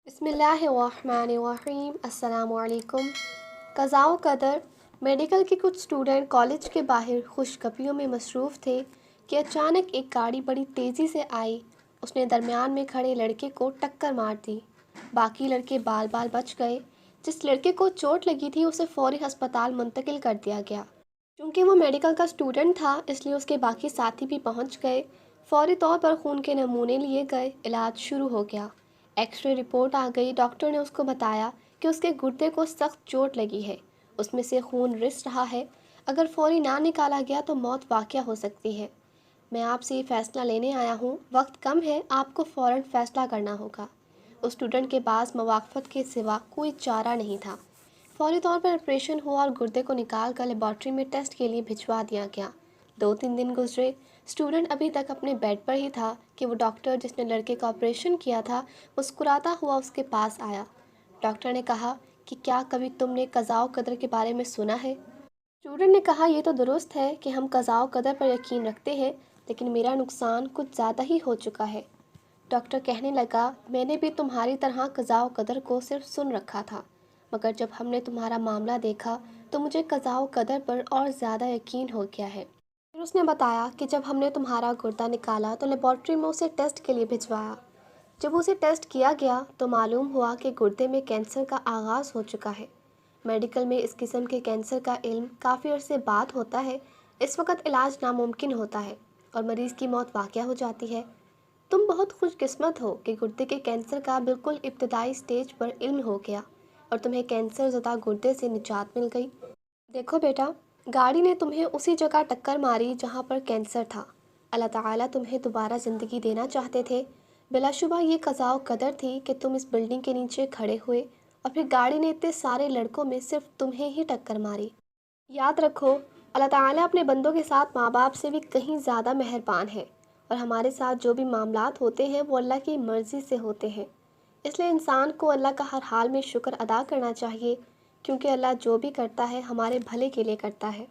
بسم اللہ الرحمن الرحیم۔ السلام علیکم۔ قضاء و قدر۔ میڈیکل کے کچھ اسٹوڈنٹ کالج کے باہر خوشگپیوں میں مصروف تھے کہ اچانک ایک گاڑی بڑی تیزی سے آئی۔ اس نے درمیان میں کھڑے لڑکے کو ٹکر مار دی۔ باقی لڑکے بال بال بچ گئے۔ جس لڑکے کو چوٹ لگی تھی اسے فوری ہسپتال منتقل کر دیا گیا۔ چونکہ وہ میڈیکل کا اسٹوڈنٹ تھا اس لیے اس کے باقی ساتھی بھی پہنچ گئے۔ فوری طور پر خون کے نمونے لیے گئے، علاج شروع ہو گیا۔ ایکس رے رپورٹ آ گئی۔ ڈاکٹر نے اس کو بتایا کہ اس کے گردے کو سخت چوٹ لگی ہے، اس میں سے خون رس رہا ہے، اگر فوری نہ نکالا گیا تو موت واقع ہو سکتی ہے۔ میں آپ سے یہ فیصلہ لینے آیا ہوں، وقت کم ہے، آپ کو فوراً فیصلہ کرنا ہوگا۔ اس اسٹوڈنٹ کے پاس موافقت کے سوا کوئی چارہ نہیں تھا۔ فوری طور پر آپریشن ہوا اور گردے کو نکال کر لیبارٹری میں ٹیسٹ کے لیے بھجوا دیا گیا۔ 2-3 دن گزرے، اسٹوڈنٹ ابھی تک اپنے بیڈ پر ہی تھا کہ وہ ڈاکٹر جس نے لڑکے کا آپریشن کیا تھا مسکراتا ہوا اس کے پاس آیا۔ ڈاکٹر نے کہا کہ کیا کبھی تم نے قضاء و قدر کے بارے میں سنا ہے؟ اسٹوڈنٹ نے کہا یہ تو درست ہے کہ ہم قضاء و قدر پر یقین رکھتے ہیں، لیکن میرا نقصان کچھ زیادہ ہی ہو چکا ہے۔ ڈاکٹر کہنے لگا میں نے بھی تمہاری طرح قضاء و قدر کو صرف سن رکھا تھا، مگر جب ہم نے تمہارا معاملہ دیکھا تو مجھے قضاء و قدر پر اور زیادہ یقین ہو گیا ہے۔ پھر اس نے بتایا کہ جب ہم نے تمہارا گردہ نکالا تو لیبارٹری میں اسے ٹیسٹ کے لیے بھجوایا۔ جب اسے ٹیسٹ کیا گیا تو معلوم ہوا کہ گردے میں کینسر کا آغاز ہو چکا ہے۔ میڈیکل میں اس قسم کے کینسر کا علم کافی عرصے بعد ہوتا ہے، اس وقت علاج ناممکن ہوتا ہے اور مریض کی موت واقع ہو جاتی ہے۔ تم بہت خوش قسمت ہو کہ گردے کے کینسر کا بالکل ابتدائی سٹیج پر علم ہو گیا اور تمہیں کینسر زدہ گردے سے نجات مل گئی۔ دیکھو بیٹا، گاڑی نے تمہیں اسی جگہ ٹکر ماری جہاں پر کینسر تھا۔ اللہ تعالیٰ تمہیں دوبارہ زندگی دینا چاہتے تھے۔ بلا شبہ یہ قضاء و قدر تھی کہ تم اس بلڈنگ کے نیچے کھڑے ہوئے اور پھر گاڑی نے اتنے سارے لڑکوں میں صرف تمہیں ہی ٹکر ماری۔ یاد رکھو، اللہ تعالیٰ اپنے بندوں کے ساتھ ماں باپ سے بھی کہیں زیادہ مہربان ہے، اور ہمارے ساتھ جو بھی معاملات ہوتے ہیں وہ اللہ کی مرضی سے ہوتے ہیں۔ اس لیے انسان کو اللہ کا ہر حال میں شکر ادا کرنا چاہیے، کیونکہ اللہ جو بھی کرتا ہے ہمارے بھلے کے لیے کرتا ہے۔